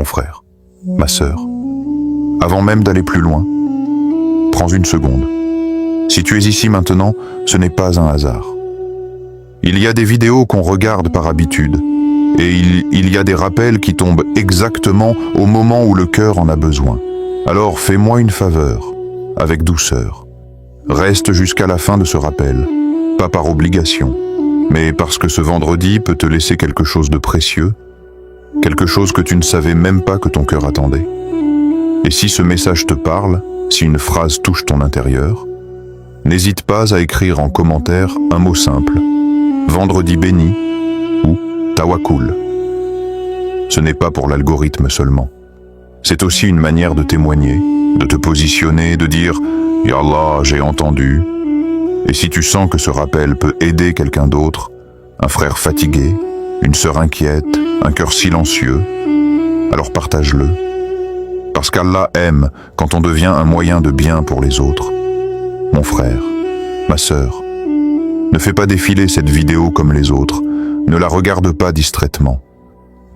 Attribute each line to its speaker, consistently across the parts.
Speaker 1: frère, ma sœur, avant même d'aller plus loin, prends une seconde. Si tu es ici maintenant, ce n'est pas un hasard. Il y a des vidéos qu'on regarde par habitude, et il y a des rappels qui tombent exactement au moment où le cœur en a besoin. Alors fais-moi une faveur, avec douceur. Reste jusqu'à la fin de ce rappel, pas par obligation, mais parce que ce vendredi peut te laisser quelque chose de précieux, quelque chose que tu ne savais même pas que ton cœur attendait. Et si ce message te parle, si une phrase touche ton intérieur, n'hésite pas à écrire en commentaire un mot simple, vendredi béni ou tawakkul. Ce n'est pas pour l'algorithme seulement. C'est aussi une manière de témoigner, de te positionner, de dire « Ya Allah, j'ai entendu ». Et si tu sens que ce rappel peut aider quelqu'un d'autre, un frère fatigué, une sœur inquiète, un cœur silencieux, alors partage-le. Parce qu'Allah aime quand on devient un moyen de bien pour les autres. Mon frère, ma sœur, ne fais pas défiler cette vidéo comme les autres, ne la regarde pas distraitement.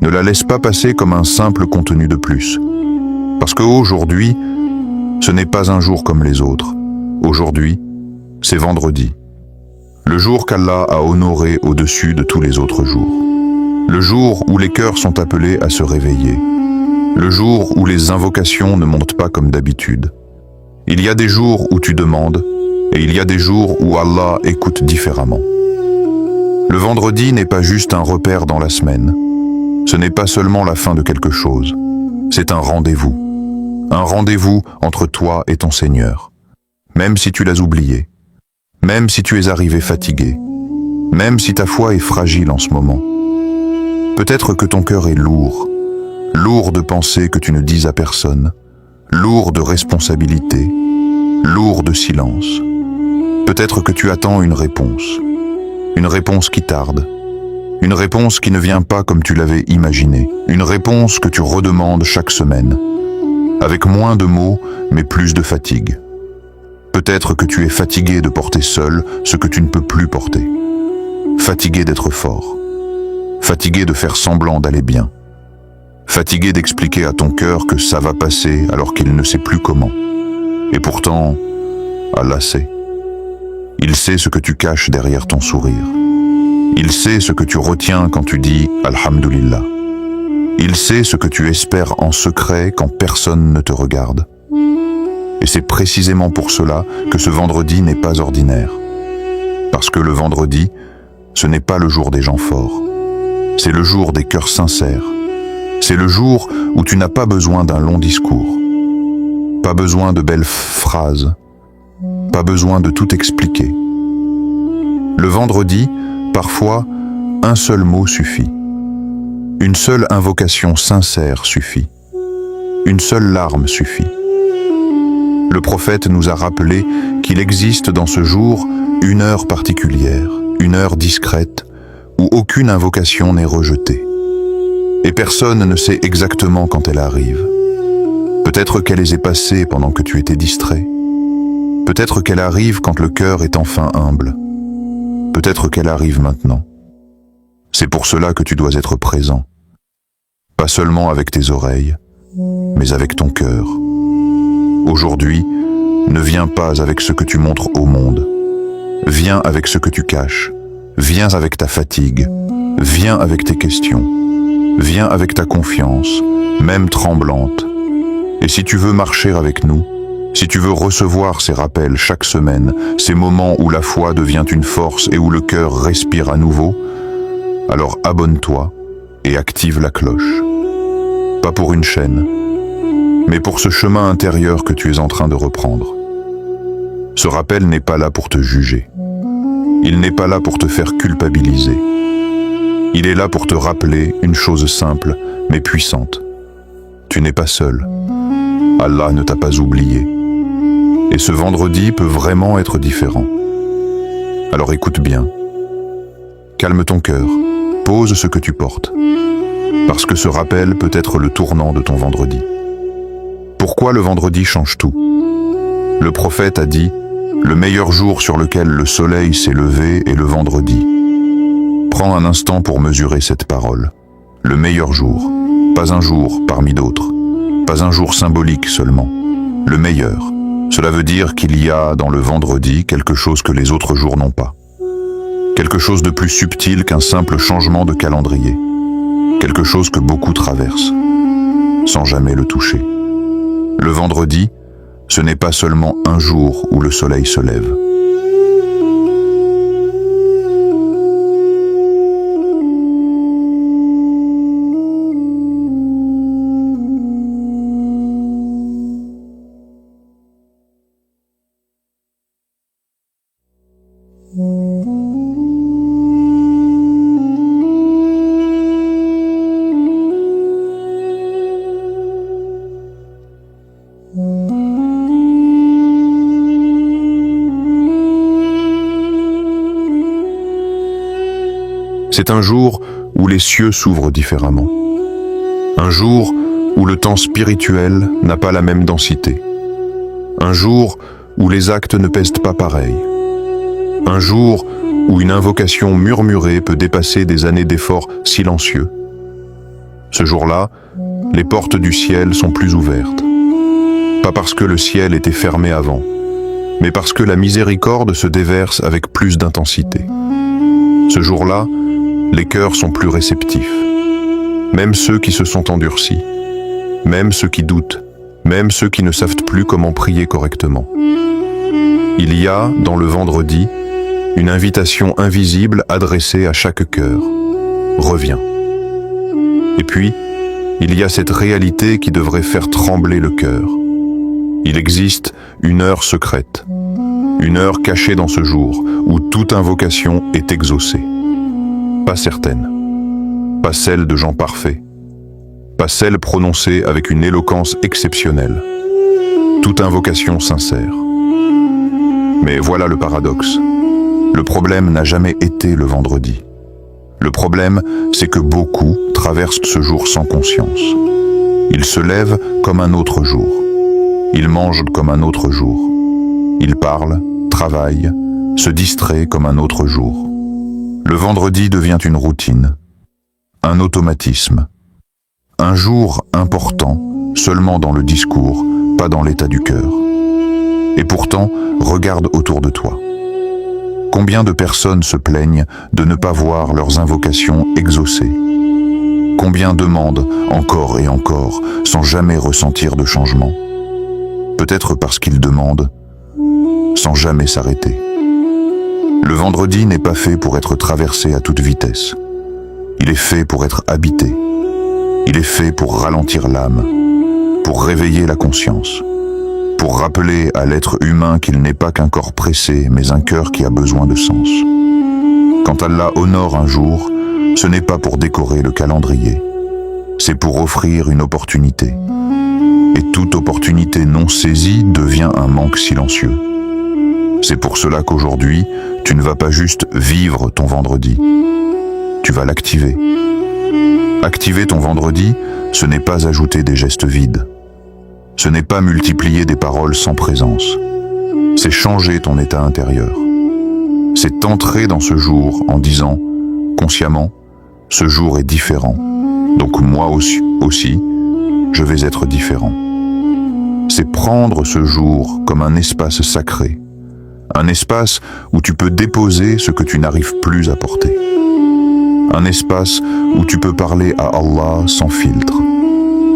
Speaker 1: Ne la laisse pas passer comme un simple contenu de plus. Parce qu'aujourd'hui, ce n'est pas un jour comme les autres. Aujourd'hui, c'est vendredi. Le jour qu'Allah a honoré au-dessus de tous les autres jours. Le jour où les cœurs sont appelés à se réveiller. Le jour où les invocations ne montent pas comme d'habitude. Il y a des jours où tu demandes, et il y a des jours où Allah écoute différemment. Le vendredi n'est pas juste un repère dans la semaine. Ce n'est pas seulement la fin de quelque chose. C'est un rendez-vous. Un rendez-vous entre toi et ton Seigneur. Même si tu l'as oublié. Même si tu es arrivé fatigué. Même si ta foi est fragile en ce moment. Peut-être que ton cœur est lourd. Lourd de pensées que tu ne dis à personne. Lourd de responsabilités. Lourd de silence. Peut-être que tu attends une réponse qui tarde, une réponse qui ne vient pas comme tu l'avais imaginé, une réponse que tu redemandes chaque semaine, avec moins de mots mais plus de fatigue. Peut-être que tu es fatigué de porter seul ce que tu ne peux plus porter, fatigué d'être fort, fatigué de faire semblant d'aller bien, fatigué d'expliquer à ton cœur que ça va passer alors qu'il ne sait plus comment. Et pourtant, Allah sait. Il sait ce que tu caches derrière ton sourire. Il sait ce que tu retiens quand tu dis « Alhamdulillah ». Il sait ce que tu espères en secret quand personne ne te regarde. Et c'est précisément pour cela que ce vendredi n'est pas ordinaire. Parce que le vendredi, ce n'est pas le jour des gens forts. C'est le jour des cœurs sincères. C'est le jour où tu n'as pas besoin d'un long discours. Pas besoin de belles phrases. Pas besoin de tout expliquer. Le vendredi, parfois, un seul mot suffit. Une seule invocation sincère suffit. Une seule larme suffit. Le prophète nous a rappelé qu'il existe dans ce jour une heure particulière, une heure discrète, où aucune invocation n'est rejetée. Et personne ne sait exactement quand elle arrive. Peut-être qu'elle est passée pendant que tu étais distrait. Peut-être qu'elle arrive quand le cœur est enfin humble. Peut-être qu'elle arrive maintenant. C'est pour cela que tu dois être présent. Pas seulement avec tes oreilles, mais avec ton cœur. Aujourd'hui, ne viens pas avec ce que tu montres au monde. Viens avec ce que tu caches. Viens avec ta fatigue. Viens avec tes questions. Viens avec ta confiance, même tremblante. Et si tu veux marcher avec nous, si tu veux recevoir ces rappels chaque semaine, ces moments où la foi devient une force et où le cœur respire à nouveau, alors abonne-toi et active la cloche. Pas pour une chaîne, mais pour ce chemin intérieur que tu es en train de reprendre. Ce rappel n'est pas là pour te juger. Il n'est pas là pour te faire culpabiliser. Il est là pour te rappeler une chose simple, mais puissante. Tu n'es pas seul. Allah ne t'a pas oublié. Et ce vendredi peut vraiment être différent. Alors écoute bien. Calme ton cœur. Pose ce que tu portes. Parce que ce rappel peut être le tournant de ton vendredi. Pourquoi le vendredi change tout? Le prophète a dit « Le meilleur jour sur lequel le soleil s'est levé est le vendredi ». Prends un instant pour mesurer cette parole. Le meilleur jour. Pas un jour parmi d'autres. Pas un jour symbolique seulement. Le meilleur. Cela veut dire qu'il y a dans le vendredi quelque chose que les autres jours n'ont pas. Quelque chose de plus subtil qu'un simple changement de calendrier. Quelque chose que beaucoup traversent, sans jamais le toucher. Le vendredi, ce n'est pas seulement un jour où le soleil se lève. C'est un jour où les cieux s'ouvrent différemment. Un jour où le temps spirituel n'a pas la même densité. Un jour où les actes ne pèsent pas pareil. Un jour où une invocation murmurée peut dépasser des années d'efforts silencieux. Ce jour-là, les portes du ciel sont plus ouvertes. Pas parce que le ciel était fermé avant, mais parce que la miséricorde se déverse avec plus d'intensité. Ce jour-là, les cœurs sont plus réceptifs. Même ceux qui se sont endurcis, même ceux qui doutent, même ceux qui ne savent plus comment prier correctement. Il y a, dans le vendredi, une invitation invisible adressée à chaque cœur. Reviens. Et puis, il y a cette réalité qui devrait faire trembler le cœur. Il existe une heure secrète, une heure cachée dans ce jour où toute invocation est exaucée. Pas certaine, pas celle de gens parfaits, pas celle prononcée avec une éloquence exceptionnelle. Toute invocation sincère. Mais voilà le paradoxe. Le problème n'a jamais été le vendredi. Le problème, c'est que beaucoup traversent ce jour sans conscience. Ils se lèvent comme un autre jour. Ils mangent comme un autre jour. Ils parlent, travaillent, se distraient comme un autre jour. Le vendredi devient une routine, un automatisme. Un jour important, seulement dans le discours, pas dans l'état du cœur. Et pourtant, regarde autour de toi. Combien de personnes se plaignent de ne pas voir leurs invocations exaucées? Combien demandent encore et encore sans jamais ressentir de changement? Peut-être parce qu'ils demandent sans jamais s'arrêter. Le vendredi n'est pas fait pour être traversé à toute vitesse. Il est fait pour être habité. Il est fait pour ralentir l'âme, pour réveiller la conscience, pour rappeler à l'être humain qu'il n'est pas qu'un corps pressé, mais un cœur qui a besoin de sens. Quand Allah honore un jour, ce n'est pas pour décorer le calendrier, c'est pour offrir une opportunité. Et toute opportunité non saisie devient un manque silencieux. C'est pour cela qu'aujourd'hui, tu ne vas pas juste vivre ton vendredi, tu vas l'activer. Activer ton vendredi, ce n'est pas ajouter des gestes vides. Ce n'est pas multiplier des paroles sans présence. C'est changer ton état intérieur. C'est entrer dans ce jour en disant, consciemment, ce jour est différent. Donc moi aussi, je vais être différent. C'est prendre ce jour comme un espace sacré. Un espace où tu peux déposer ce que tu n'arrives plus à porter. Un espace où tu peux parler à Allah sans filtre,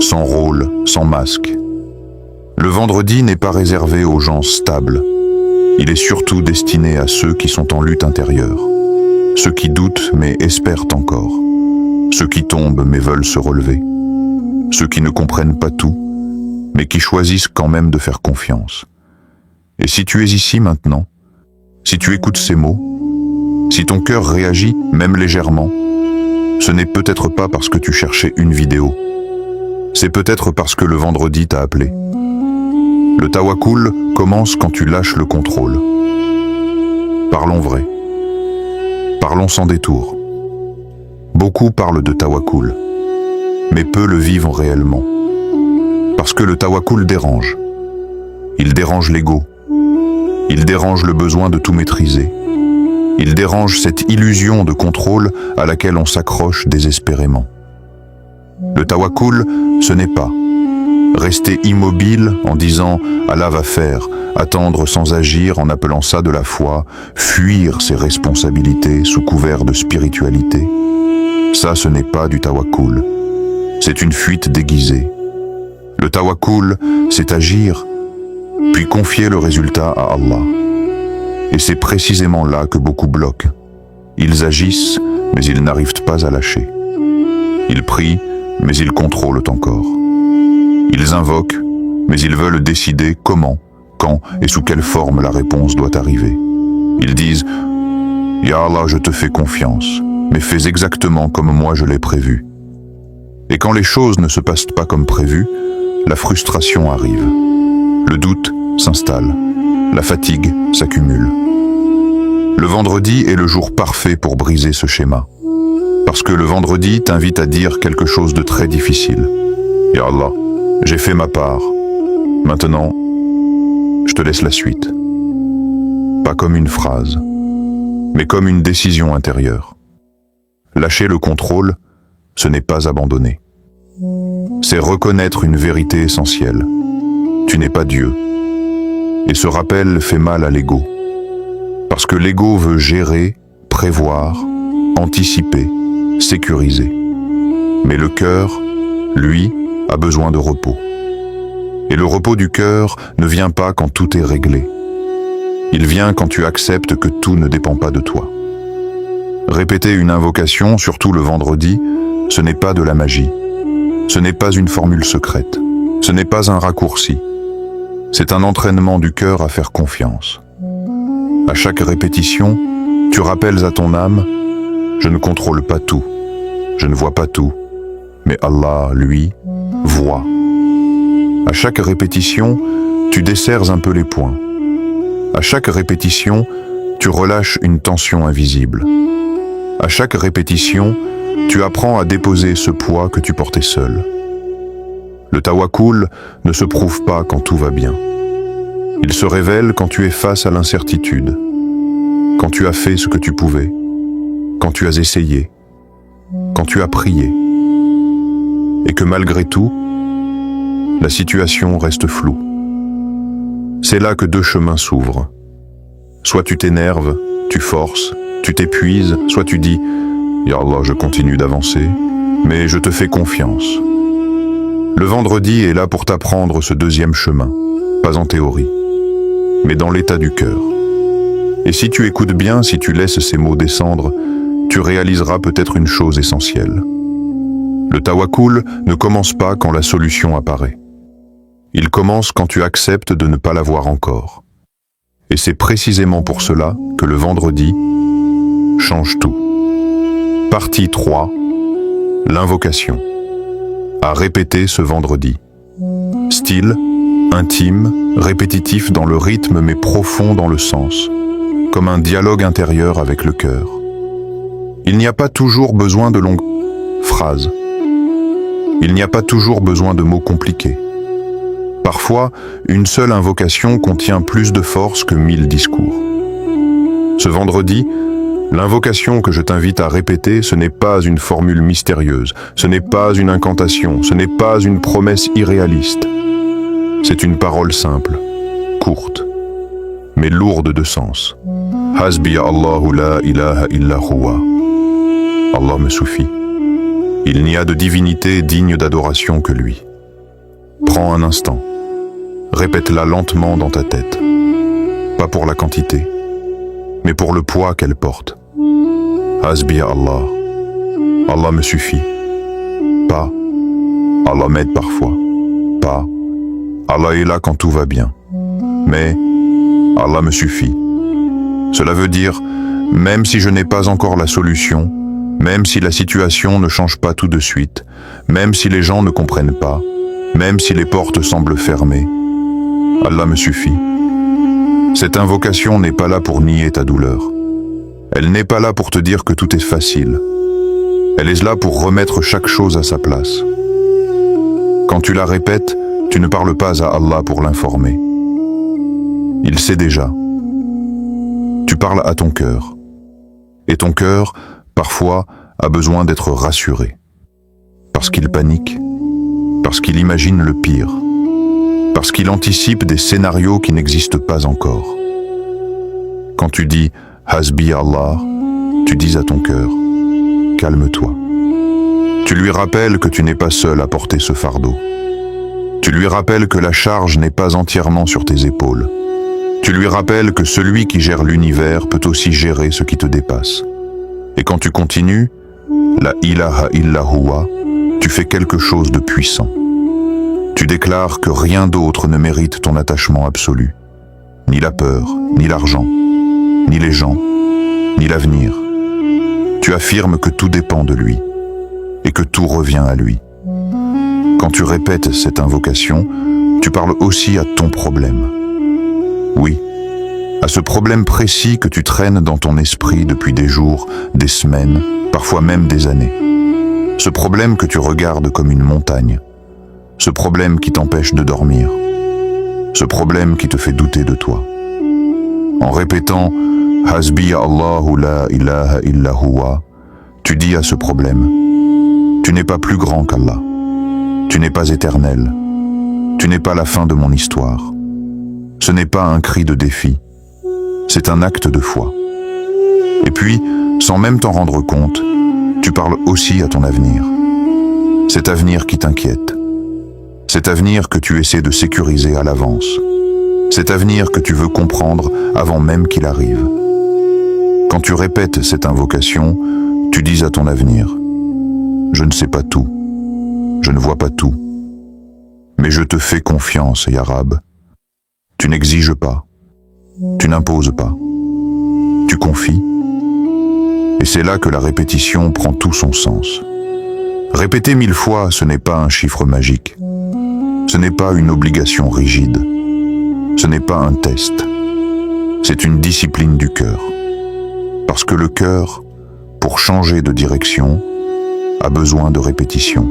Speaker 1: sans rôle, sans masque. Le vendredi n'est pas réservé aux gens stables. Il est surtout destiné à ceux qui sont en lutte intérieure. Ceux qui doutent mais espèrent encore. Ceux qui tombent mais veulent se relever. Ceux qui ne comprennent pas tout, mais qui choisissent quand même de faire confiance. Et si tu es ici maintenant, si tu écoutes ces mots, si ton cœur réagit même légèrement, ce n'est peut-être pas parce que tu cherchais une vidéo. C'est peut-être parce que le vendredi t'a appelé. Le tawakkul commence quand tu lâches le contrôle. Parlons vrai. Parlons sans détour. Beaucoup parlent de tawakkul, mais peu le vivent réellement. Parce que le tawakkul dérange. Il dérange l'ego. Il dérange le besoin de tout maîtriser. Il dérange cette illusion de contrôle à laquelle on s'accroche désespérément. Le tawakkul, ce n'est pas rester immobile en disant « Allah va faire », attendre sans agir en appelant ça de la foi, fuir ses responsabilités sous couvert de spiritualité. Ça, ce n'est pas du tawakkul. C'est une fuite déguisée. Le tawakkul, c'est agir, puis confier le résultat à Allah. Et c'est précisément là que beaucoup bloquent. Ils agissent, mais ils n'arrivent pas à lâcher. Ils prient, mais ils contrôlent encore. Ils invoquent, mais ils veulent décider comment, quand et sous quelle forme la réponse doit arriver. Ils disent « Ya Allah, je te fais confiance, mais fais exactement comme moi je l'ai prévu. » Et quand les choses ne se passent pas comme prévu, la frustration arrive. Le doute s'installe. La fatigue s'accumule. Le vendredi est le jour parfait pour briser ce schéma. Parce que le vendredi t'invite à dire quelque chose de très difficile. « Ya Allah, j'ai fait ma part. Maintenant, je te laisse la suite. » Pas comme une phrase, mais comme une décision intérieure. Lâcher le contrôle, ce n'est pas abandonner. C'est reconnaître une vérité essentielle. Tu n'es pas Dieu. Et ce rappel fait mal à l'ego. Parce que l'ego veut gérer, prévoir, anticiper, sécuriser. Mais le cœur, lui, a besoin de repos. Et le repos du cœur ne vient pas quand tout est réglé. Il vient quand tu acceptes que tout ne dépend pas de toi. Répéter une invocation, surtout le vendredi, ce n'est pas de la magie. Ce n'est pas une formule secrète. Ce n'est pas un raccourci. C'est un entraînement du cœur à faire confiance. À chaque répétition, tu rappelles à ton âme, je ne contrôle pas tout, je ne vois pas tout, mais Allah, lui, voit. À chaque répétition, tu desserres un peu les poings. À chaque répétition, tu relâches une tension invisible. À chaque répétition, tu apprends à déposer ce poids que tu portais seul. Le tawakkul ne se prouve pas quand tout va bien. Il se révèle quand tu es face à l'incertitude, quand tu as fait ce que tu pouvais, quand tu as essayé, quand tu as prié, et que malgré tout, la situation reste floue. C'est là que deux chemins s'ouvrent. Soit tu t'énerves, tu forces, tu t'épuises, soit tu dis « Ya Allah, je continue d'avancer, mais je te fais confiance ». Le vendredi est là pour t'apprendre ce deuxième chemin, pas en théorie, mais dans l'état du cœur. Et si tu écoutes bien, si tu laisses ces mots descendre, tu réaliseras peut-être une chose essentielle. Le tawakkul ne commence pas quand la solution apparaît. Il commence quand tu acceptes de ne pas l'avoir encore. Et c'est précisément pour cela que le vendredi change tout. Partie 3. L'invocation. À répéter ce vendredi. Style, intime, répétitif dans le rythme mais profond dans le sens, comme un dialogue intérieur avec le cœur. Il n'y a pas toujours besoin de longues phrases. Il n'y a pas toujours besoin de mots compliqués. Parfois, une seule invocation contient plus de force que 1000 discours. Ce vendredi, l'invocation que je t'invite à répéter, ce n'est pas une formule mystérieuse, ce n'est pas une incantation, ce n'est pas une promesse irréaliste. C'est une parole simple, courte, mais lourde de sens. Hasbi Allahu la ilaha illa huwa. Allah me suffit. Il n'y a de divinité digne d'adoration que lui. Prends un instant. Répète-la lentement dans ta tête. Pas pour la quantité, mais pour le poids qu'elle porte. Hasbi Allah. Allah me suffit. Pas. Allah m'aide parfois. Pas. Allah est là quand tout va bien. Mais Allah me suffit. Cela veut dire, même si je n'ai pas encore la solution, même si la situation ne change pas tout de suite, même si les gens ne comprennent pas, même si les portes semblent fermées, Allah me suffit. Cette invocation n'est pas là pour nier ta douleur. Elle n'est pas là pour te dire que tout est facile. Elle est là pour remettre chaque chose à sa place. Quand tu la répètes, tu ne parles pas à Allah pour l'informer. Il sait déjà. Tu parles à ton cœur. Et ton cœur, parfois, a besoin d'être rassuré. parce qu'il panique, parce qu'il imagine le pire, parce qu'il anticipe des scénarios qui n'existent pas encore. Quand tu dis « Hasbi Allah », tu dis à ton cœur « Calme-toi ». Tu lui rappelles que tu n'es pas seul à porter ce fardeau. Tu lui rappelles que la charge n'est pas entièrement sur tes épaules. Tu lui rappelles que celui qui gère l'univers peut aussi gérer ce qui te dépasse. Et quand tu continues, la ilaha illa huwa, tu fais quelque chose de puissant. Tu déclares que rien d'autre ne mérite ton attachement absolu. Ni la peur, ni l'argent, ni les gens, ni l'avenir. Tu affirmes que tout dépend de lui et que tout revient à lui. Quand tu répètes cette invocation, tu parles aussi à ton problème. Oui, à ce problème précis que tu traînes dans ton esprit depuis des jours, des semaines, parfois même des années. Ce problème que tu regardes comme une montagne. Ce problème qui t'empêche de dormir. Ce problème qui te fait douter de toi. En répétant « Hasbi Allahu la ilaha illa huwa », tu dis à ce problème « Tu n'es pas plus grand qu'Allah. Tu n'es pas éternel. Tu n'es pas la fin de mon histoire. Ce n'est pas un cri de défi. C'est un acte de foi. » Et puis, sans même t'en rendre compte, tu parles aussi à ton avenir. Cet avenir qui t'inquiète. Cet avenir que tu essaies de sécuriser à l'avance. Cet avenir que tu veux comprendre avant même qu'il arrive. Quand tu répètes cette invocation, tu dis à ton avenir « Je ne sais pas tout. Je ne vois pas tout. Mais je te fais confiance, Ya Rab. Tu n'exiges pas. Tu n'imposes pas. Tu confies. » Et c'est là que la répétition prend tout son sens. Répéter 1000 fois, ce n'est pas un chiffre magique. Ce n'est pas une obligation rigide. Ce n'est pas un test. C'est une discipline du cœur. Parce que le cœur, pour changer de direction, a besoin de répétition.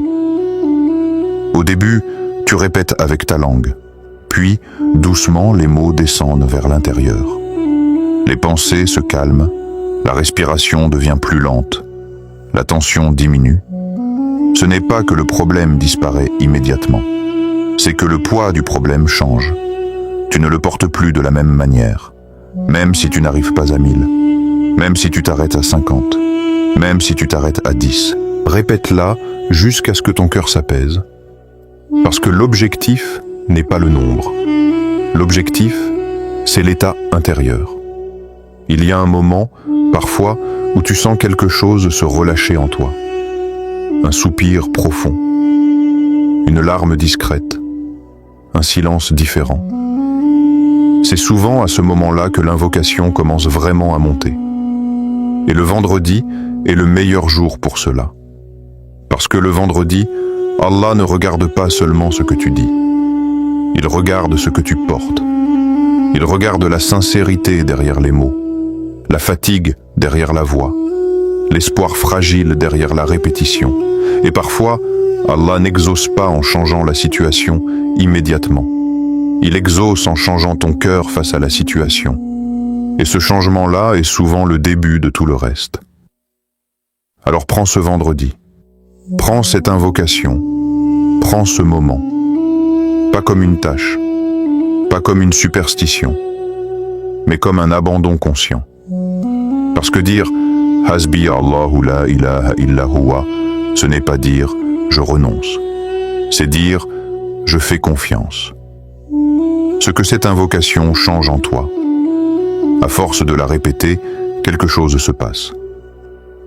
Speaker 1: Au début, tu répètes avec ta langue. Puis, doucement, les mots descendent vers l'intérieur. Les pensées se calment, la respiration devient plus lente, la tension diminue. Ce n'est pas que le problème disparaît immédiatement. C'est que le poids du problème change. Tu ne le portes plus de la même manière, même si tu n'arrives pas à 1000, même si tu t'arrêtes à 50, même si tu t'arrêtes à 10. Répète-la jusqu'à ce que ton cœur s'apaise. Parce que l'objectif n'est pas le nombre. L'objectif, c'est l'état intérieur. Il y a un moment, parfois, où tu sens quelque chose se relâcher en toi. Un soupir profond, une larme discrète, un silence différent. C'est souvent à ce moment-là que l'invocation commence vraiment à monter. Et le vendredi est le meilleur jour pour cela. Parce que le vendredi, Allah ne regarde pas seulement ce que tu dis. Il regarde ce que tu portes. Il regarde la sincérité derrière les mots, la fatigue derrière la voix, l'espoir fragile derrière la répétition. Et parfois, Allah n'exauce pas en changeant la situation immédiatement. Il exauce en changeant ton cœur face à la situation. Et ce changement-là est souvent le début de tout le reste. Alors prends ce vendredi. Prends cette invocation. Prends ce moment. Pas comme une tâche. Pas comme une superstition. Mais comme un abandon conscient. Parce que dire « Hasbi Allahu la ilaha illa huwa », ce n'est pas dire « je renonce ». C'est dire « je fais confiance ». Ce que cette invocation change en toi. À force de la répéter, quelque chose se passe.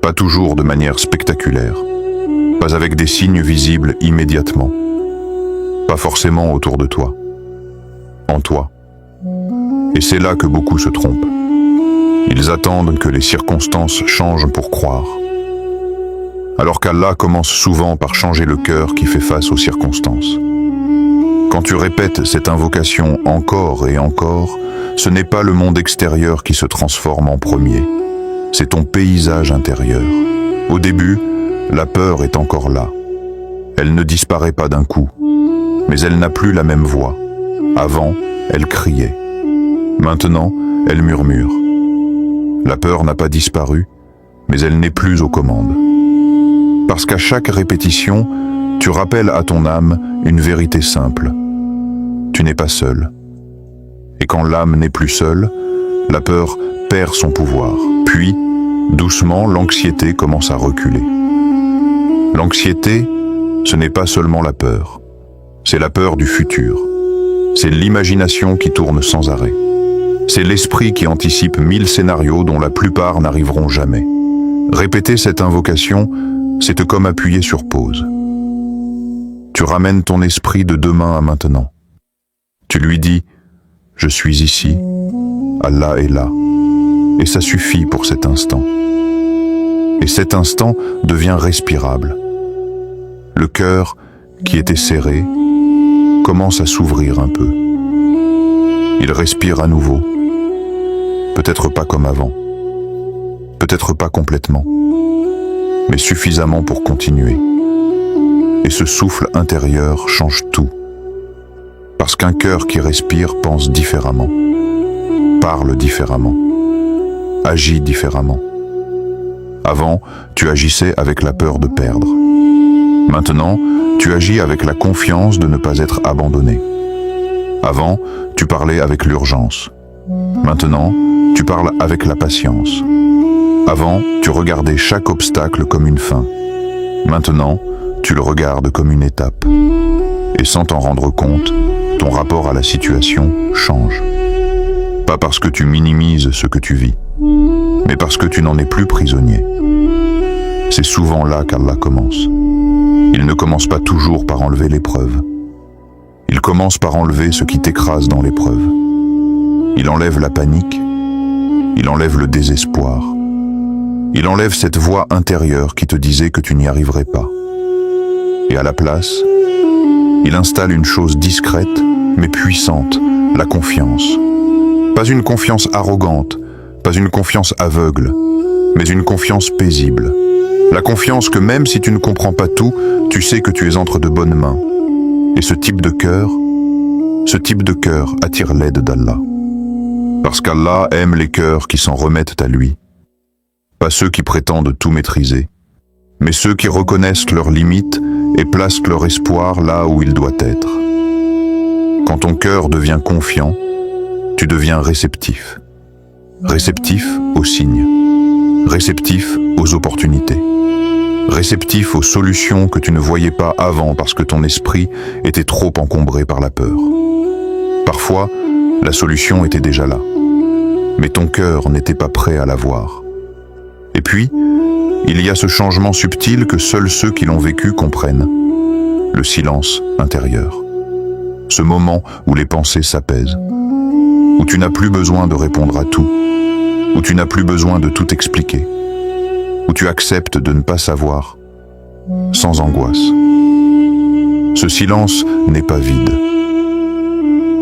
Speaker 1: Pas toujours de manière spectaculaire, pas avec des signes visibles immédiatement, pas forcément autour de toi, en toi. Et c'est là que beaucoup se trompent. Ils attendent que les circonstances changent pour croire. Alors qu'Allah commence souvent par changer le cœur qui fait face aux circonstances. Quand tu répètes cette invocation encore et encore, ce n'est pas le monde extérieur qui se transforme en premier, c'est ton paysage intérieur. Au début, la peur est encore là. Elle ne disparaît pas d'un coup, mais elle n'a plus la même voix. Avant, elle criait. Maintenant, elle murmure. La peur n'a pas disparu, mais elle n'est plus aux commandes. Parce qu'à chaque répétition, tu rappelles à ton âme une vérité simple. Tu n'es pas seul. Et quand l'âme n'est plus seule, la peur perd son pouvoir. Puis, doucement, l'anxiété commence à reculer. L'anxiété, ce n'est pas seulement la peur. C'est la peur du futur. C'est l'imagination qui tourne sans arrêt. C'est l'esprit qui anticipe 1000 scénarios dont la plupart n'arriveront jamais. Répéter cette invocation, c'est comme appuyer sur pause. Tu ramènes ton esprit de demain à maintenant. Tu lui dis « Je suis ici, Allah est là ». Et ça suffit pour cet instant. Et cet instant devient respirable. Le cœur, qui était serré, commence à s'ouvrir un peu. Il respire à nouveau. Peut-être pas comme avant. Peut-être pas complètement. Mais suffisamment pour continuer. Et ce souffle intérieur change tout. Parce qu'un cœur qui respire pense différemment, parle différemment, agit différemment. Avant, tu agissais avec la peur de perdre. Maintenant, tu agis avec la confiance de ne pas être abandonné. Avant, tu parlais avec l'urgence. Maintenant, tu parles avec la patience. Avant, tu regardais chaque obstacle comme une fin. Maintenant, tu le regardes comme une étape. Et sans t'en rendre compte, ton rapport à la situation change. Pas parce que tu minimises ce que tu vis, mais parce que tu n'en es plus prisonnier. C'est souvent là qu'Allah commence. Il ne commence pas toujours par enlever l'épreuve. Il commence par enlever ce qui t'écrase dans l'épreuve. Il enlève la panique. Il enlève le désespoir. Il enlève cette voix intérieure qui te disait que tu n'y arriverais pas. Et à la place, il installe une chose discrète, mais puissante, la confiance. Pas une confiance arrogante, pas une confiance aveugle, mais une confiance paisible. La confiance que même si tu ne comprends pas tout, tu sais que tu es entre de bonnes mains. Et ce type de cœur attire l'aide d'Allah. Parce qu'Allah aime les cœurs qui s'en remettent à lui. Pas ceux qui prétendent tout maîtriser, mais ceux qui reconnaissent leurs limites et placent leur espoir là où il doit être. Quand ton cœur devient confiant, tu deviens réceptif. Réceptif aux signes. Réceptif aux opportunités. Réceptif aux solutions que tu ne voyais pas avant parce que ton esprit était trop encombré par la peur. Parfois, la solution était déjà là, mais ton cœur n'était pas prêt à la voir. Et puis, il y a ce changement subtil que seuls ceux qui l'ont vécu comprennent. Le silence intérieur. Ce moment où les pensées s'apaisent. Où tu n'as plus besoin de répondre à tout. Où tu n'as plus besoin de tout expliquer. Où tu acceptes de ne pas savoir. Sans angoisse. Ce silence n'est pas vide.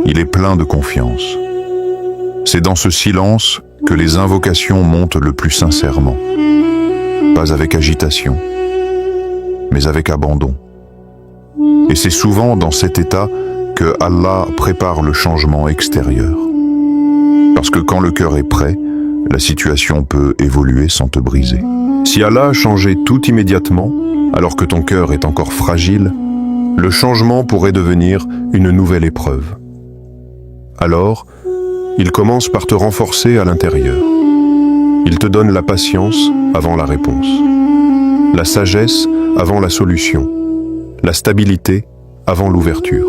Speaker 1: Il est plein de confiance. C'est dans ce silence que les invocations montent le plus sincèrement. Pas avec agitation, mais avec abandon. Et c'est souvent dans cet état que Allah prépare le changement extérieur. Parce que quand le cœur est prêt, la situation peut évoluer sans te briser. Si Allah changeait tout immédiatement, alors que ton cœur est encore fragile, le changement pourrait devenir une nouvelle épreuve. Alors, il commence par te renforcer à l'intérieur. Il te donne la patience avant la réponse, la sagesse avant la solution, la stabilité avant l'ouverture.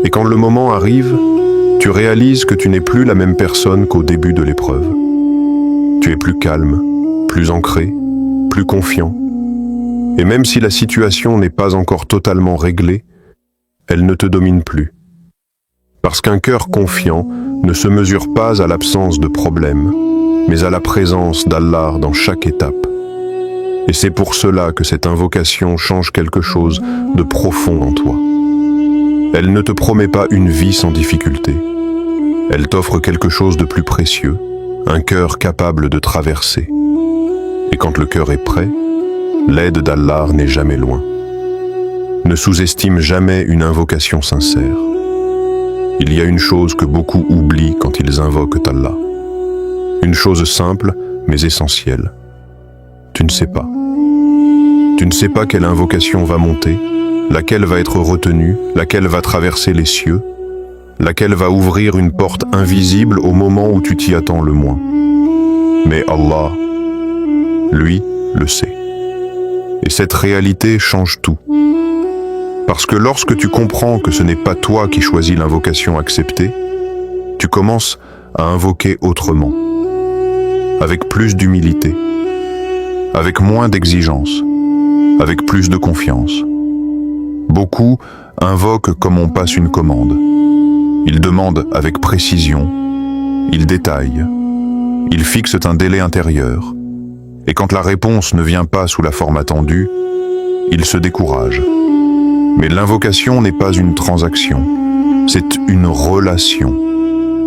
Speaker 1: Et quand le moment arrive, tu réalises que tu n'es plus la même personne qu'au début de l'épreuve. Tu es plus calme, plus ancré, plus confiant. Et même si la situation n'est pas encore totalement réglée, elle ne te domine plus. Parce qu'un cœur confiant ne se mesure pas à l'absence de problèmes, mais à la présence d'Allah dans chaque étape. Et c'est pour cela que cette invocation change quelque chose de profond en toi. Elle ne te promet pas une vie sans difficulté. Elle t'offre quelque chose de plus précieux, un cœur capable de traverser. Et quand le cœur est prêt, l'aide d'Allah n'est jamais loin. Ne sous-estime jamais une invocation sincère. Il y a une chose que beaucoup oublient quand ils invoquent Allah. Une chose simple, mais essentielle. Tu ne sais pas.
Speaker 2: Tu ne sais pas quelle invocation va monter, laquelle va être retenue, laquelle va traverser les cieux, laquelle va ouvrir une porte invisible au moment où tu t'y attends le moins. Mais Allah, lui, le sait. Et cette réalité change tout. Parce que lorsque tu comprends que ce n'est pas toi qui choisis l'invocation acceptée, tu commences à invoquer autrement, avec plus d'humilité, avec moins d'exigence, avec plus de confiance. Beaucoup invoquent comme on passe une commande. Ils demandent avec précision, ils détaillent, ils fixent un délai intérieur. Et quand la réponse ne vient pas sous la forme attendue, ils se découragent. Mais l'invocation n'est pas une transaction, c'est une relation.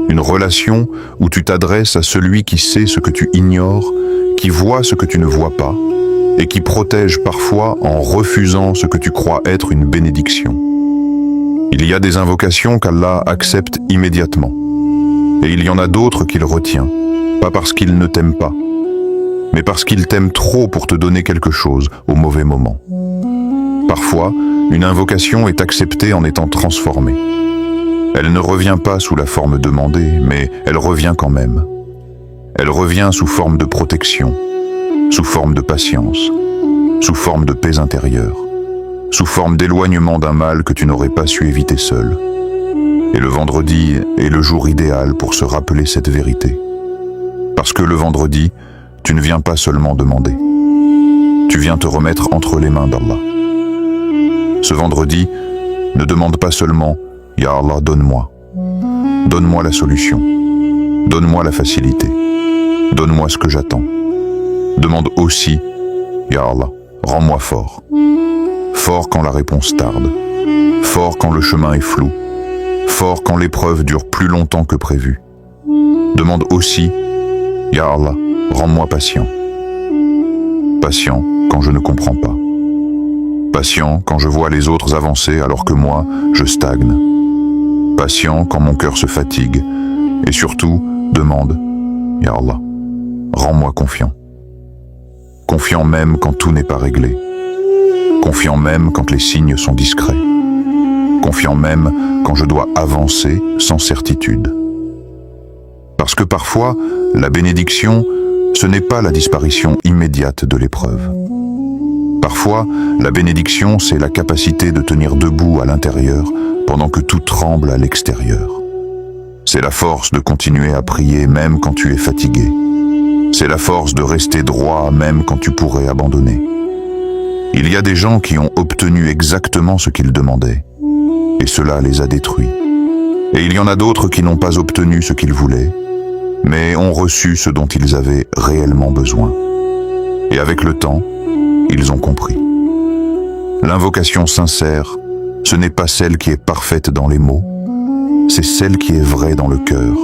Speaker 2: Une relation où tu t'adresses à celui qui sait ce que tu ignores, qui voit ce que tu ne vois pas, et qui protège parfois en refusant ce que tu crois être une bénédiction. Il y a des invocations qu'Allah accepte immédiatement, et il y en a d'autres qu'il retient, pas parce qu'il ne t'aime pas, mais parce qu'il t'aime trop pour te donner quelque chose au mauvais moment. Parfois, une invocation est acceptée en étant transformée. Elle ne revient pas sous la forme demandée, mais elle revient quand même. Elle revient sous forme de protection, sous forme de patience, sous forme de paix intérieure, sous forme d'éloignement d'un mal que tu n'aurais pas su éviter seul. Et le vendredi est le jour idéal pour se rappeler cette vérité. Parce que le vendredi, tu ne viens pas seulement demander. Tu viens te remettre entre les mains d'Allah. Ce vendredi, ne demande pas seulement « Ya Allah, donne-moi ». Donne-moi la solution. Donne-moi la facilité. Donne-moi ce que j'attends. Demande aussi « Ya Allah, rends-moi fort ». Fort quand la réponse tarde. Fort quand le chemin est flou. Fort quand l'épreuve dure plus longtemps que prévu. Demande aussi « Ya Allah, rends-moi patient ». Patient quand je ne comprends pas. Patient quand je vois les autres avancer alors que moi, je stagne. Patient quand mon cœur se fatigue. Et surtout, demande « Ya Allah, rends-moi confiant ». Confiant même quand tout n'est pas réglé. Confiant même quand les signes sont discrets. Confiant même quand je dois avancer sans certitude. Parce que parfois, la bénédiction, ce n'est pas la disparition immédiate de l'épreuve. Parfois, la bénédiction, c'est la capacité de tenir debout à l'intérieur pendant que tout tremble à l'extérieur. C'est la force de continuer à prier même quand tu es fatigué. C'est la force de rester droit même quand tu pourrais abandonner. Il y a des gens qui ont obtenu exactement ce qu'ils demandaient, et cela les a détruits. Et il y en a d'autres qui n'ont pas obtenu ce qu'ils voulaient, mais ont reçu ce dont ils avaient réellement besoin. Et avec le temps, ils ont compris. L'invocation sincère, ce n'est pas celle qui est parfaite dans les mots, c'est celle qui est vraie dans le cœur,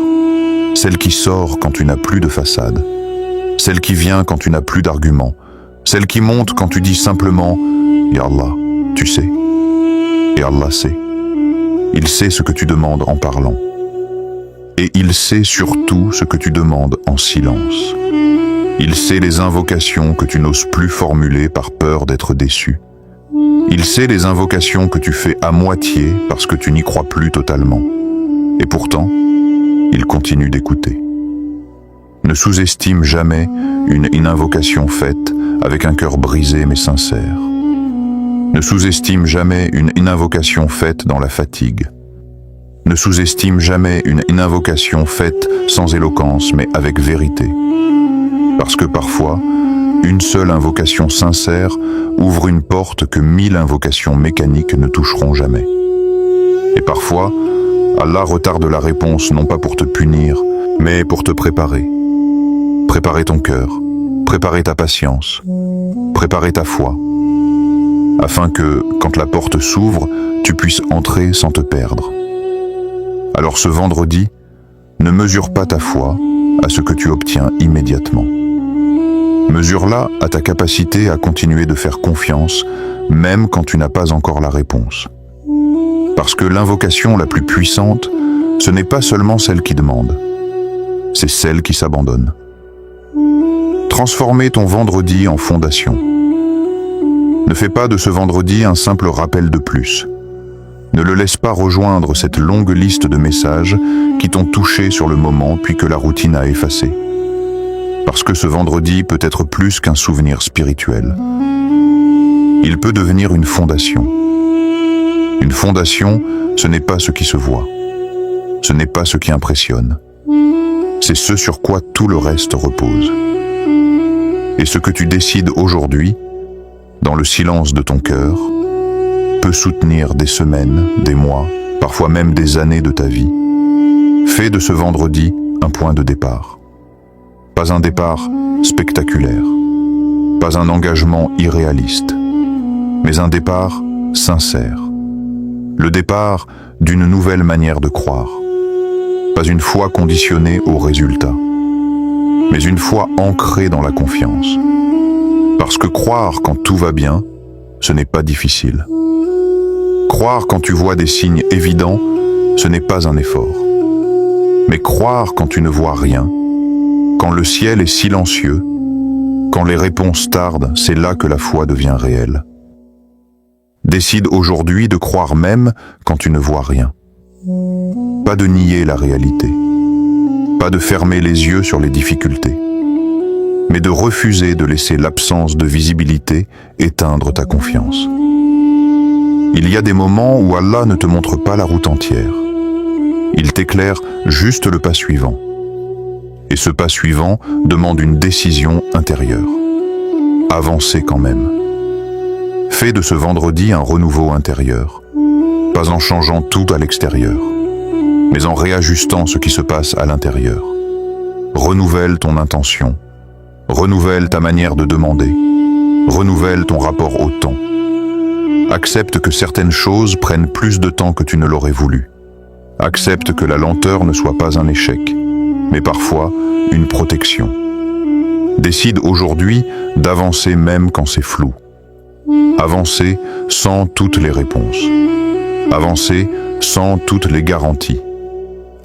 Speaker 2: celle qui sort quand tu n'as plus de façade, celle qui vient quand tu n'as plus d'arguments, celle qui monte quand tu dis simplement « Ya Allah, tu sais ». Et Allah sait. Il sait ce que tu demandes en parlant. Et il sait surtout ce que tu demandes en silence. Il sait les invocations que tu n'oses plus formuler par peur d'être déçu. Il sait les invocations que tu fais à moitié parce que tu n'y crois plus totalement. Et pourtant, il continue d'écouter. Ne sous-estime jamais une invocation faite avec un cœur brisé mais sincère. Ne sous-estime jamais une invocation faite dans la fatigue. Ne sous-estime jamais une invocation faite sans éloquence mais avec vérité. Parce que parfois, une seule invocation sincère ouvre une porte que 1000 invocations mécaniques ne toucheront jamais. Et parfois, Allah retarde la réponse non pas pour te punir, mais pour te préparer. Préparer ton cœur, préparer ta patience, préparer ta foi, afin que, quand la porte s'ouvre, tu puisses entrer sans te perdre. Alors ce vendredi, ne mesure pas ta foi à ce que tu obtiens immédiatement. Mesure-la à ta capacité à continuer de faire confiance, même quand tu n'as pas encore la réponse. Parce que l'invocation la plus puissante, ce n'est pas seulement celle qui demande, c'est celle qui s'abandonne. Transformer ton vendredi en fondation.
Speaker 1: Ne fais pas de ce vendredi un simple rappel de plus. Ne le laisse pas rejoindre cette longue liste de messages qui t'ont touché sur le moment puis que la routine a effacé. Parce que ce vendredi peut être plus qu'un souvenir spirituel. Il peut devenir une fondation. Une fondation, ce n'est pas ce qui se voit. Ce n'est pas ce qui impressionne. C'est ce sur quoi tout le reste repose. Et ce que tu décides aujourd'hui, dans le silence de ton cœur, peut soutenir des semaines, des mois, parfois même des années de ta vie. Fais de ce vendredi un point de départ. Pas un départ spectaculaire, pas un engagement irréaliste, mais un départ sincère. Le départ d'une nouvelle manière de croire. Pas une foi conditionnée au résultat, mais une foi ancrée dans la confiance. Parce que croire quand tout va bien, ce n'est pas difficile. Croire quand tu vois des signes évidents, ce n'est pas un effort. Mais croire quand tu ne vois rien, quand le ciel est silencieux, quand les réponses tardent, c'est là que la foi devient réelle. Décide aujourd'hui de croire même quand tu ne vois rien. Pas de nier la réalité, pas de fermer les yeux sur les difficultés, mais de refuser de laisser l'absence de visibilité éteindre ta confiance. Il y a des moments où Allah ne te montre pas la route entière. Il t'éclaire juste le pas suivant. Et ce pas suivant demande une décision intérieure. Avancez quand même. Fais de ce vendredi un renouveau intérieur, pas en changeant tout à l'extérieur, mais en réajustant ce qui se passe à l'intérieur. Renouvelle ton intention, renouvelle ta manière de demander, renouvelle ton rapport au temps. Accepte que certaines choses prennent plus de temps que tu ne l'aurais voulu. Accepte que la lenteur ne soit pas un échec, mais parfois une protection. Décide aujourd'hui d'avancer même quand c'est flou. Avancer sans toutes les réponses. Avancer sans toutes les garanties.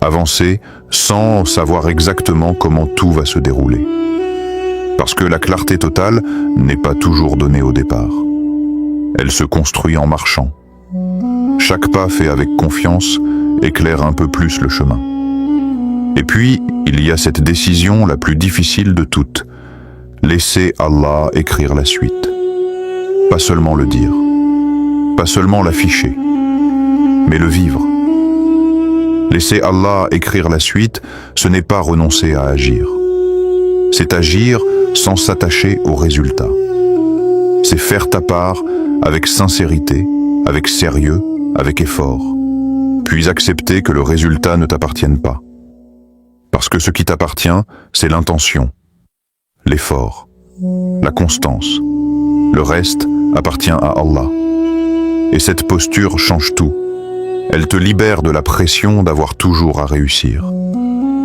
Speaker 1: Avancer sans savoir exactement comment tout va se dérouler. Parce que la clarté totale n'est pas toujours donnée au départ. Elle se construit en marchant. Chaque pas fait avec confiance éclaire un peu plus le chemin. Et puis, il y a cette décision la plus difficile de toutes. Laisser Allah écrire la suite. Pas seulement le dire, pas seulement l'afficher, mais le vivre. Laisser Allah écrire la suite, ce n'est pas renoncer à agir. C'est agir sans s'attacher au résultat. C'est faire ta part avec sincérité, avec sérieux, avec effort, puis accepter que le résultat ne t'appartienne pas. Parce que ce qui t'appartient, c'est l'intention, l'effort, la constance. Le reste appartient à Allah. Et cette posture change tout. Elle te libère de la pression d'avoir toujours à réussir.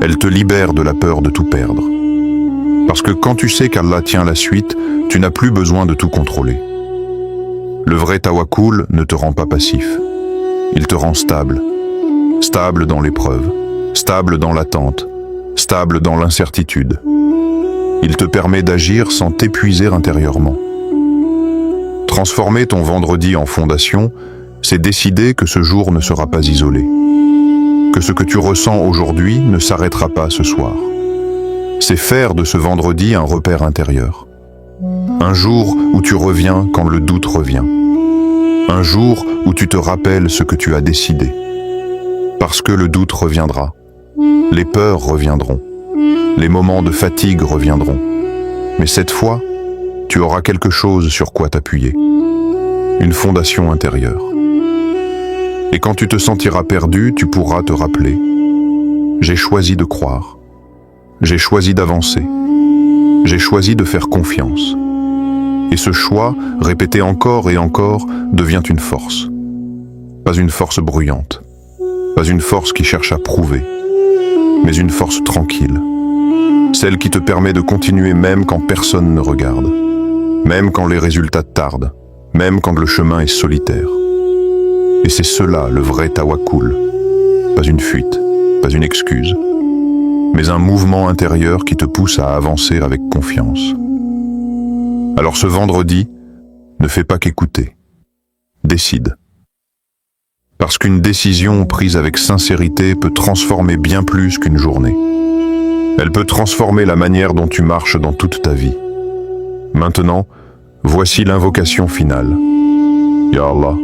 Speaker 1: Elle te libère de la peur de tout perdre. Parce que quand tu sais qu'Allah tient la suite, tu n'as plus besoin de tout contrôler. Le vrai tawakkul ne te rend pas passif. Il te rend stable. Stable dans l'épreuve, stable dans l'attente, stable dans l'incertitude. Il te permet d'agir sans t'épuiser intérieurement. Transformer ton vendredi en fondation, c'est décider que ce jour ne sera pas isolé. Que ce que tu ressens aujourd'hui ne s'arrêtera pas ce soir. C'est faire de ce vendredi un repère intérieur. Un jour où tu reviens quand le doute revient. Un jour où tu te rappelles ce que tu as décidé. Parce que le doute reviendra. Les peurs reviendront. Les moments de fatigue reviendront. Mais cette fois, tu auras quelque chose sur quoi t'appuyer. Une fondation intérieure. Et quand tu te sentiras perdu, tu pourras te rappeler. J'ai choisi de croire. J'ai choisi d'avancer. J'ai choisi de faire confiance. Et ce choix, répété encore et encore, devient une force. Pas une force bruyante. Pas une force qui cherche à prouver. Mais une force tranquille. Celle qui te permet de continuer même quand personne ne regarde. Même quand les résultats tardent. Même quand le chemin est solitaire. Et c'est cela le vrai tawakkul. Pas une fuite, pas une excuse, mais un mouvement intérieur qui te pousse à avancer avec confiance. Alors ce vendredi,
Speaker 2: Ne fais pas qu'écouter. Décide. Parce qu'une décision prise avec sincérité peut transformer bien plus qu'une journée. Elle peut transformer la manière dont tu marches dans toute ta vie. Maintenant, voici l'invocation finale. Ya Allah,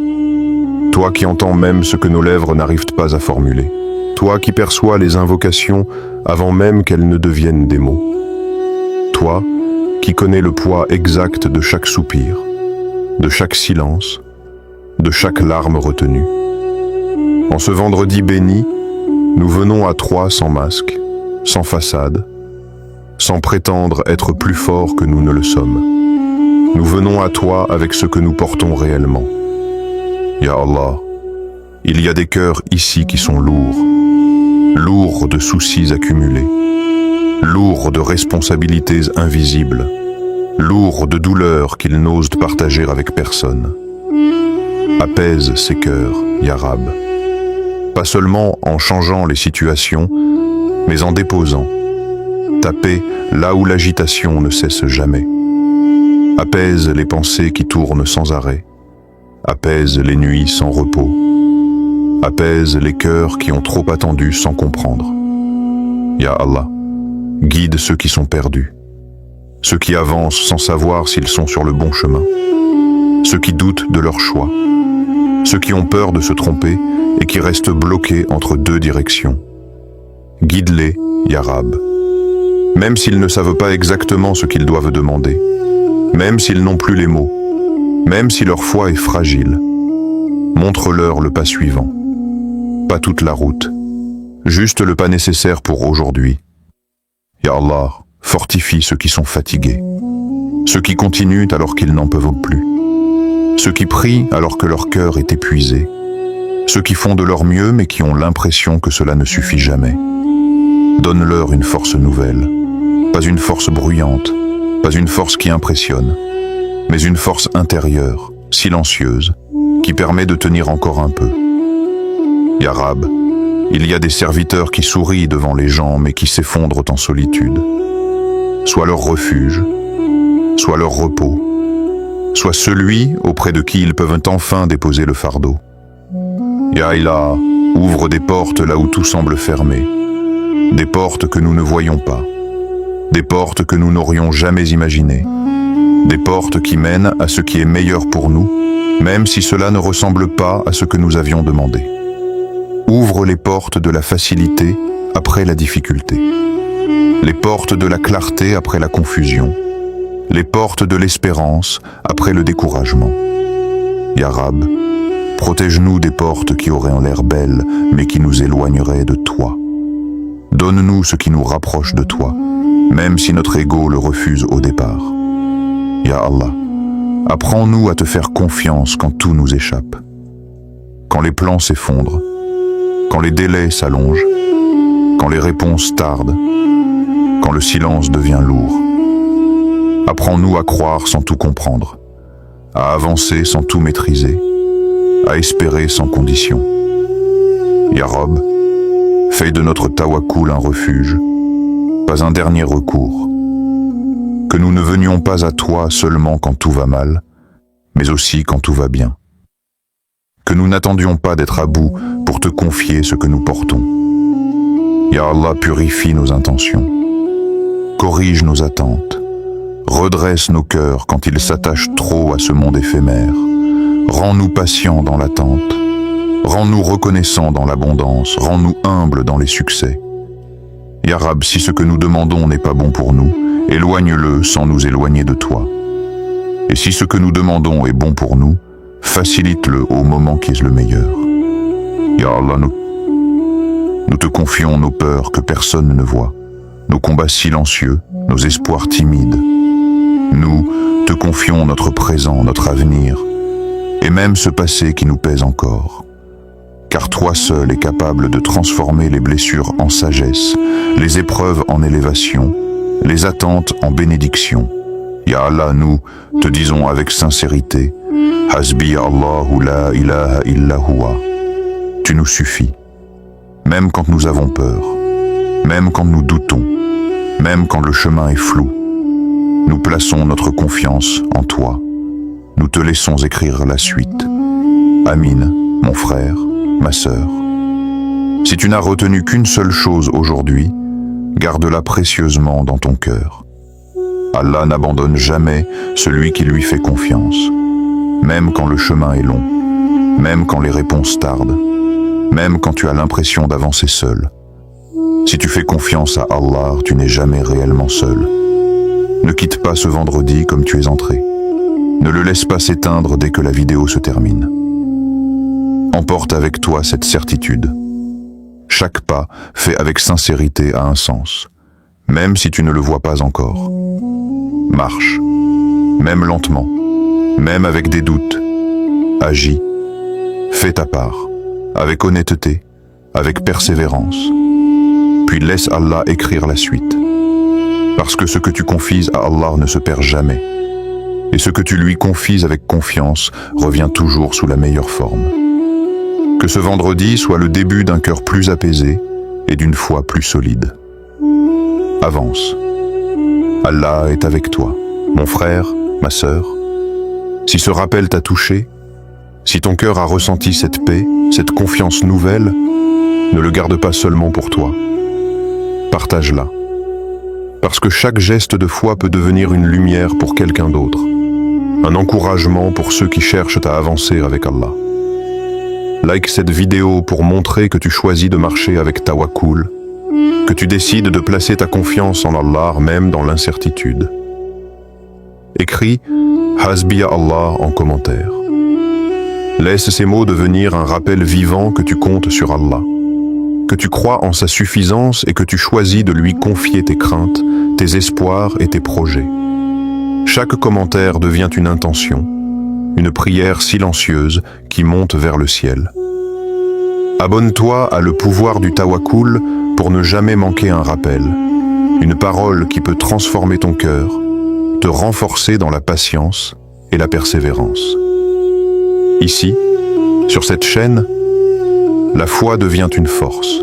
Speaker 2: toi qui entends même ce que nos lèvres n'arrivent pas à formuler, toi qui perçois les invocations avant même qu'elles ne deviennent des mots, toi qui connais le poids exact de chaque soupir, de chaque silence, de chaque larme retenue. En ce vendredi béni, nous venons à toi sans masque, sans façade, sans prétendre être plus forts que nous ne le sommes. Nous venons à toi avec ce que nous portons réellement. Ya Allah, il y a des cœurs ici qui sont lourds de soucis accumulés, lourds de responsabilités invisibles, lourds de douleurs qu'ils n'osent partager avec personne. Apaise ces cœurs, Ya Rab. Pas seulement en changeant les situations, mais en déposant ta paix là où l'agitation ne cesse jamais. Apaise les pensées qui tournent sans arrêt. Apaise les nuits sans repos. Apaise les cœurs qui ont trop attendu sans comprendre. Ya Allah, guide ceux qui sont perdus, ceux qui avancent sans savoir s'ils sont sur le bon chemin, ceux qui doutent de leur choix, ceux qui ont peur de se tromper et qui restent bloqués entre deux directions. Guide-les, Ya Rab, même s'ils ne savent pas exactement ce qu'ils doivent demander, même s'ils n'ont plus les mots, même si leur foi est fragile. Montre-leur le pas suivant, pas toute la route, juste le pas nécessaire pour aujourd'hui. Ya Allah, fortifie ceux qui sont fatigués, ceux qui continuent alors qu'ils n'en peuvent plus, ceux qui prient alors que leur cœur est épuisé, ceux qui font de leur mieux mais qui ont l'impression que cela ne suffit jamais. Donne-leur une force nouvelle, pas une force bruyante, pas une force qui impressionne, mais une force intérieure, silencieuse, qui permet de tenir encore un peu. Ya Rab, il y a des serviteurs qui sourient devant les gens mais qui s'effondrent en solitude. Soit leur refuge, soit leur repos, soit celui auprès de qui ils peuvent enfin déposer le fardeau. Ya Ilah, ouvre des portes là où tout semble fermé, des portes que nous ne voyons pas, des portes que nous n'aurions jamais imaginées, des portes qui mènent à ce qui est meilleur pour nous, même si cela ne ressemble pas à ce que nous avions demandé. Ouvre les portes de la facilité après la difficulté, les portes de la clarté après la confusion, les portes de l'espérance après le découragement. Ya Rab, protège-nous des portes qui auraient l'air belles, mais qui nous éloigneraient de toi. Donne-nous ce qui nous rapproche de toi, même si notre ego le refuse au départ. Ya Allah, apprends-nous à te faire confiance quand tout nous échappe, quand les plans s'effondrent, quand les délais s'allongent, quand les réponses tardent, quand le silence devient lourd. Apprends-nous à croire sans tout comprendre, à avancer sans tout maîtriser, à espérer sans condition. Ya Rab, fais de notre tawakkul un refuge, pas un dernier recours. Que nous ne venions pas à toi seulement quand tout va mal, mais aussi quand tout va bien. Que nous n'attendions pas d'être à bout pour te confier ce que nous portons. Ya Allah, purifie nos intentions, corrige nos attentes, redresse nos cœurs quand ils s'attachent trop à ce monde éphémère. Rends-nous patients dans l'attente, rends-nous reconnaissants dans l'abondance, rends-nous humbles dans les succès. Ya Rab, si ce que nous demandons n'est pas bon pour nous, éloigne-le sans nous éloigner de toi. Et si ce que nous demandons est bon pour nous, facilite-le au moment qui est le meilleur. Ya Allah, nous te confions nos peurs que personne ne voit, nos combats silencieux, nos espoirs timides. Nous te confions notre présent, notre avenir, et même ce passé qui nous pèse encore. Car toi seul es capable de transformer les blessures en sagesse, les épreuves en élévation, les attentes en bénédiction. Ya Allah, nous te disons avec sincérité, Hasbi Allahu la ilaha illa huwa. Tu nous suffis, même quand nous avons peur, même quand nous doutons, même quand le chemin est flou. Nous plaçons notre confiance en toi.
Speaker 1: nous te laissons écrire la suite. Amin, mon frère, ma sœur. Si tu n'as retenu qu'une seule chose aujourd'hui, garde-la précieusement dans ton cœur. Allah n'abandonne jamais celui qui lui fait confiance, même quand le chemin est long, même quand les réponses tardent, même quand tu as l'impression d'avancer seul. Si tu fais confiance à Allah, tu n'es jamais réellement seul. Ne quitte pas ce vendredi comme tu es entré. Ne le laisse pas s'éteindre dès que la vidéo se termine. Emporte avec toi cette certitude. Chaque pas fait avec sincérité a un sens, même si tu ne le vois pas encore. Marche, même lentement, même avec des doutes. Agis, fais ta part, avec honnêteté, avec persévérance. Puis laisse Allah écrire la suite. Parce que ce que tu confies à Allah ne se perd jamais. Et ce que tu lui confies avec confiance revient toujours sous la meilleure forme. Que ce vendredi soit le début d'un cœur plus apaisé et d'une foi plus solide. Avance. Allah est avec toi, mon frère, ma sœur. Si ce rappel t'a touché, si ton cœur a ressenti cette paix, cette confiance nouvelle, ne le garde pas seulement pour toi. Partage-la. Parce que chaque geste de foi peut devenir une lumière pour quelqu'un d'autre. Un encouragement pour ceux qui cherchent à avancer avec Allah. Like cette vidéo pour montrer que tu choisis de marcher avec tawakkul, que tu décides de placer ta confiance en Allah même dans l'incertitude. Écris « Hasbiya Allah » en commentaire. Laisse ces mots devenir un rappel vivant que tu comptes sur Allah, que tu crois en sa suffisance et que tu choisis de lui confier tes craintes, tes espoirs et tes projets. Chaque commentaire devient une intention, une prière silencieuse qui monte vers le ciel. Abonne-toi à Le Pouvoir du Tawakkul pour ne jamais manquer un rappel, une parole qui peut transformer ton cœur, te renforcer dans la patience et la persévérance. Ici, sur cette chaîne, la foi devient une force.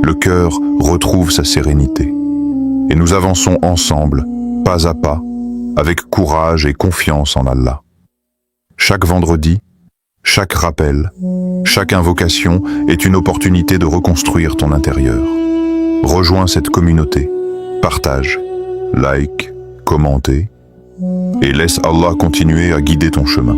Speaker 1: Le cœur retrouve sa sérénité. Et nous avançons ensemble, pas à pas, avec courage et confiance en Allah. Chaque vendredi, chaque rappel, chaque invocation est une opportunité de reconstruire ton intérieur. Rejoins cette communauté, partage, like, commente et laisse Allah continuer à guider ton chemin.